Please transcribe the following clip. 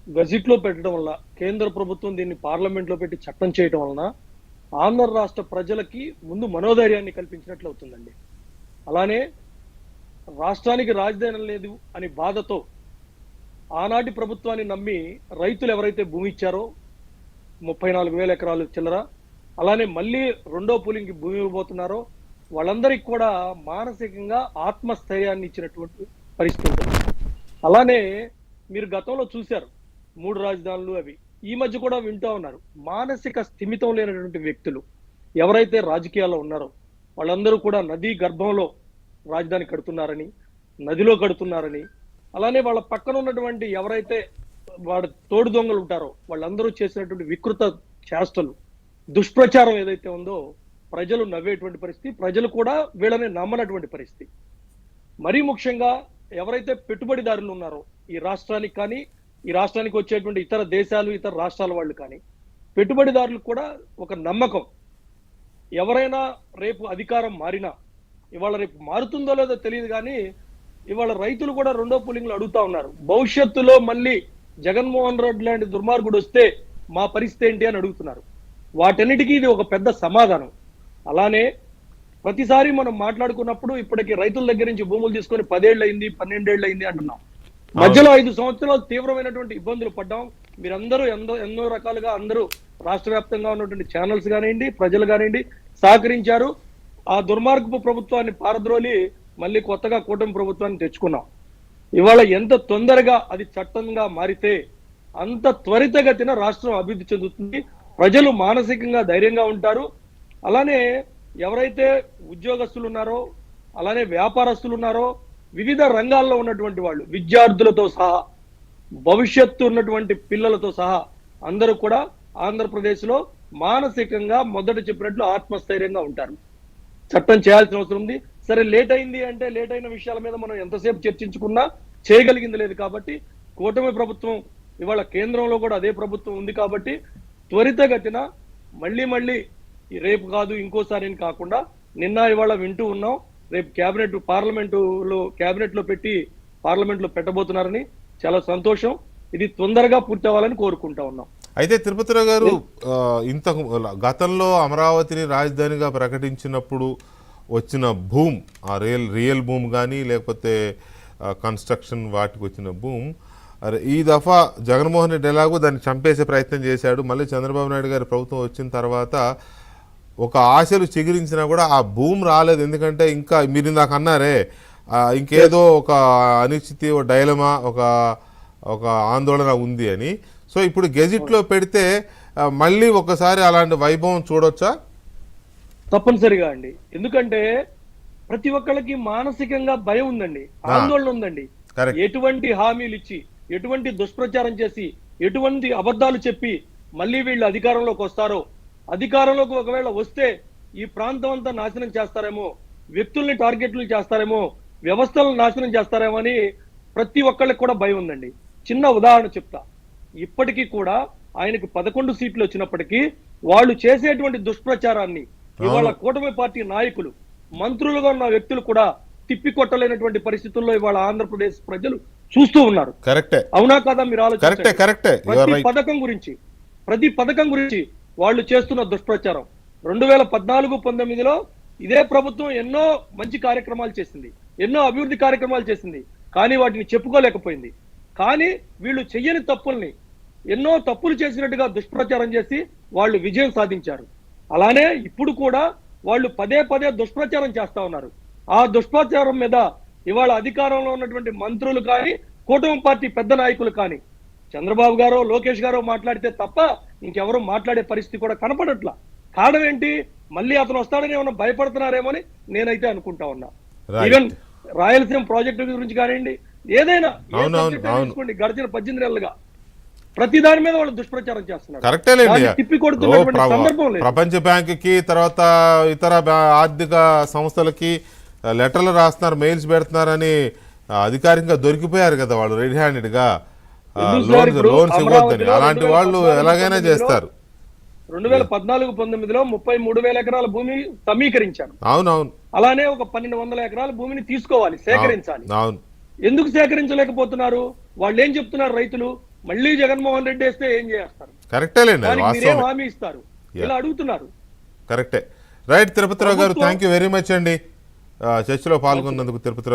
గజిట్లో పెట్టడం వల్ల, కేంద్ర ప్రభుత్వం దీన్ని పార్లమెంట్లో పెట్టి చట్టం చేయడం వలన ఆంధ్ర రాష్ట్ర ప్రజలకి ముందు మనోధైర్యాన్ని కల్పించినట్లు అవుతుందండి. అలానే రాష్ట్రానికి రాజధాని లేదు అని బాధతో ఆనాటి ప్రభుత్వాన్ని నమ్మి రైతులు ఎవరైతే భూమి ఇచ్చారో 34,000 ఎకరాలు చిల్లర, అలానే మళ్ళీ రెండో పూలింగ్కి భూమి ఇవ్వబోతున్నారో వాళ్ళందరికీ కూడా మానసికంగా ఆత్మస్థైర్యాన్ని ఇచ్చినటువంటి పరిస్థితి ఉంటుంది. అలానే మీరు గతంలో చూశారు 3 రాజధానులు అవి, ఈ మధ్య కూడా వింటూ ఉన్నారు. మానసిక స్థిమితం లేనటువంటి వ్యక్తులు ఎవరైతే రాజకీయాల్లో ఉన్నారో వాళ్ళందరూ కూడా నదీ గర్భంలో రాజధాని కడుతున్నారని, నదిలో కడుతున్నారని, అలానే వాళ్ళ పక్కన ఉన్నటువంటి ఎవరైతే వాడు తోడు దొంగలు ఉంటారో వాళ్ళందరూ చేసినటువంటి వికృత చేష్టలు, దుష్ప్రచారం ఏదైతే ఉందో ప్రజలు నవ్వేటువంటి పరిస్థితి, ప్రజలు కూడా వీళ్ళని నమ్మనటువంటి పరిస్థితి. మరీ ముఖ్యంగా ఎవరైతే పెట్టుబడిదారులు ఉన్నారో ఈ రాష్ట్రానికి కానీ, ఈ రాష్ట్రానికి వచ్చేటువంటి ఇతర దేశాలు, ఇతర రాష్ట్రాల వాళ్ళు కానీ, పెట్టుబడిదారులకు కూడా ఒక నమ్మకం, ఎవరైనా రేపు అధికారం మారినా, ఇవాళ రేపు మారుతుందో లేదో తెలియదు కానీ ఇవాళ రైతులు కూడా రెండో పూలింగ్లు అడుగుతా ఉన్నారు. భవిష్యత్తులో మళ్ళీ జగన్మోహన్ రెడ్డి లాంటి దుర్మార్గుడు వస్తే మా పరిస్థితి ఏంటి అని అడుగుతున్నారు. వాటన్నిటికీ ఇది ఒక పెద్ద సమాధానం. అలానే ప్రతిసారి మనం మాట్లాడుకున్నప్పుడు ఇప్పటికి రైతుల దగ్గర నుంచి భూములు తీసుకొని 10 ఏళ్ళు అయింది, 12 ఏళ్ళు అయింది అంటున్నాం. మధ్యలో 5 సంవత్సరాలు తీవ్రమైనటువంటి ఇబ్బందులు పడ్డాం. మీరందరూ ఎన్నో రకాలుగా అందరూ రాష్ట్ర వ్యాప్తంగా ఉన్నటువంటి ఛానల్స్ కానివ్వండి, ప్రజలు కానివ్వండి సహకరించారు. ఆ దుర్మార్గపు ప్రభుత్వాన్ని పారద్రోలి మళ్ళీ కొత్తగా కూటమి ప్రభుత్వాన్ని తెచ్చుకున్నాం. ఇవాళ ఎంత తొందరగా అది చట్టంగా మారితే అంత త్వరితగతిన రాష్ట్రం అభివృద్ధి చెందుతుంది, ప్రజలు మానసికంగా ధైర్యంగా ఉంటారు. అలానే ఎవరైతే ఉద్యోగస్తులు ఉన్నారో, అలానే వ్యాపారస్తులు ఉన్నారో, వివిధ రంగాల్లో ఉన్నటువంటి వాళ్ళు, విద్యార్థులతో సహా, భవిష్యత్తు ఉన్నటువంటి పిల్లలతో సహా అందరూ కూడా ఆంధ్రప్రదేశ్లో మానసికంగా మొదట చెప్పినట్లు ఆత్మస్థైర్యంగా ఉంటారు. చట్టం చేయాల్సిన అవసరం ఉంది. సరే లేట్ అయింది అంటే లేట్ అయిన విషయాల మీద మనం ఎంతసేపు చర్చించుకున్నా చేయగలిగింది లేదు. కాబట్టి కూటమి ప్రభుత్వం ఇవాళ కేంద్రంలో కూడా అదే ప్రభుత్వం ఉంది కాబట్టి త్వరితగతిన మళ్ళీ రేపు కాదు ఇంకోసారి అని కాకుండా నిన్న ఇవాళ వింటూ ఉన్నాం, రేపు క్యాబినెట్ లో పెట్టి పార్లమెంట్ లో పెట్టబోతున్నారని. చాలా సంతోషం. ఇది తొందరగా పూర్తి అవ్వాలని కోరుకుంటా ఉన్నాం. అయితే తిరుపతిరావు గారు, గతంలో అమరావతిని రాజధానిగా ప్రకటించినప్పుడు వచ్చిన భూమ్, ఆ రియల్ భూమ్ కానీ లేకపోతే కన్స్ట్రక్షన్ వాటికి వచ్చిన భూమ్, ఈ దఫా జగన్మోహన్ రెడ్డి ఎలాగో దాన్ని చంపేసే ప్రయత్నం చేశాడు. మళ్ళీ చంద్రబాబు నాయుడు గారి ప్రభుత్వం వచ్చిన తర్వాత ఒక ఆశలు చిగురించినా కూడా ఆ భూమి రాలేదు. ఎందుకంటే ఇంకా మీరు ఇందాక అన్నారే, ఇంకేదో ఒక అనిశ్చితి, ఒక డైలమా, ఒక ఆందోళన ఉంది అని. సో ఇప్పుడు గెజిట్లో పెడితే మళ్ళీ ఒకసారి అలాంటి వైభవం చూడొచ్చా? తప్పనిసరిగా అండి. ఎందుకంటే ప్రతి ఒక్కళ్ళకి మానసికంగా భయం ఉందండి, ఆందోళన ఉందండి. ఎటువంటి హామీలు ఇచ్చి, ఎటువంటి దుష్ప్రచారం చేసి, ఎటువంటి అబద్ధాలు చెప్పి మళ్ళీ వీళ్ళు అధికారంలోకి వస్తారో, అధికారంలోకి ఒకవేళ వస్తే ఈ ప్రాంతం అంతా నాశనం చేస్తారేమో, వ్యక్తుల్ని టార్గెట్లు చేస్తారేమో, వ్యవస్థలను నాశనం చేస్తారేమో అని ప్రతి ఒక్కళ్ళకి కూడా భయం ఉందండి. చిన్న ఉదాహరణ చెప్తా. ఇప్పటికీ కూడా ఆయనకు 11 సీట్లు వచ్చినప్పటికీ వాళ్ళు చేసేటువంటి దుష్ప్రచారాన్ని ఇవాళ కూటమి పార్టీ నాయకులు, మంత్రులుగా ఉన్న వ్యక్తులు కూడా తిప్పికొట్టలేనటువంటి పరిస్థితుల్లో ఇవాళ ఆంధ్రప్రదేశ్ ప్రజలు చూస్తూ ఉన్నారు. కరెక్టే, అవునా కాదా? మీరు ఆలోచించండి. ప్రతి పథకం గురించి వాళ్ళు చేస్తున్న దుష్ప్రచారం. 2014-19లో ఇదే ప్రభుత్వం ఎన్నో మంచి కార్యక్రమాలు చేసింది, ఎన్నో అభివృద్ధి కార్యక్రమాలు చేసింది, కానీ వాటిని చెప్పుకోలేకపోయింది. కానీ వీళ్ళు చెయ్యని తప్పుల్ని, ఎన్నో తప్పులు చేసినట్టుగా దుష్ప్రచారం చేసి వాళ్ళు విజయం సాధించారు. అలానే ఇప్పుడు కూడా వాళ్ళు పదే దుష్ప్రచారం చేస్తా ఉన్నారు. ఆ దుష్ప్రచారం మీద ఇవాళ అధికారంలో ఉన్నటువంటి మంత్రులు కానీ, కూటమి పార్టీ పెద్ద నాయకులు కానీ, చంద్రబాబు గారో లోకేష్ గారో మాట్లాడితే తప్ప ఇంకెవరూ మాట్లాడే పరిస్థితి కూడా కనపడట్లా. కారణం ఏంటి? మళ్ళీ అతను వస్తాడని ఏమన్నా భయపడుతున్నారేమో అని నేనైతే అనుకుంటా ఉన్నా. ఈవెన్ రాయలసీమ ప్రాజెక్టు గురించి కానివ్వండి, ఏదైనా తీసుకోండి, గడిచిన 18 నెలలుగా ప్రతి దాని మీద వాళ్ళు దుష్ప్రచారం చేస్తున్నారు. ప్రపంచ బ్యాంకుకి, తర్వాత ఇతర ఆర్థిక సంస్థలకి లెటర్లు రాస్తున్నారు, మెయిల్స్ పెడుతున్నారని అధికారికంగా దొరికిపోయారు కదా వాళ్ళు రెడీ హ్యాండెడ్ గా. లోన్స్ ఇవ్వద్దని అలాంటి వాళ్ళు ఎలాగైనా చేస్తారు. 2014-19లో 33,000 ఎకరాల భూమి సమీకరించారు. అవునవును. అలానే ఒక 1,200 ఎకరాల భూమిని తీసుకోవాలి, సేకరించాలి. అవును. ఎందుకు సేకరించలేకపోతున్నారు? వాళ్ళు ఏం చెప్తున్నారు? రైతులు మళ్ళీ జగన్మోహన్ రెడ్డి వేస్తే ఏం చేస్తారు, కరెక్టేలేండి, అది దానికి మీరేం వాస్తవమే. హామీ ఇస్తారు, ఇలా అడుగుతున్నారు. కరెక్టే. రైట్ తిరుపతిరావు గారు, ప్రభుత్వం- థ్యాంక్ యూ వెరీ మచ్ అండి చర్చలో పాల్గొన్నందుకు తిరుపతిరావు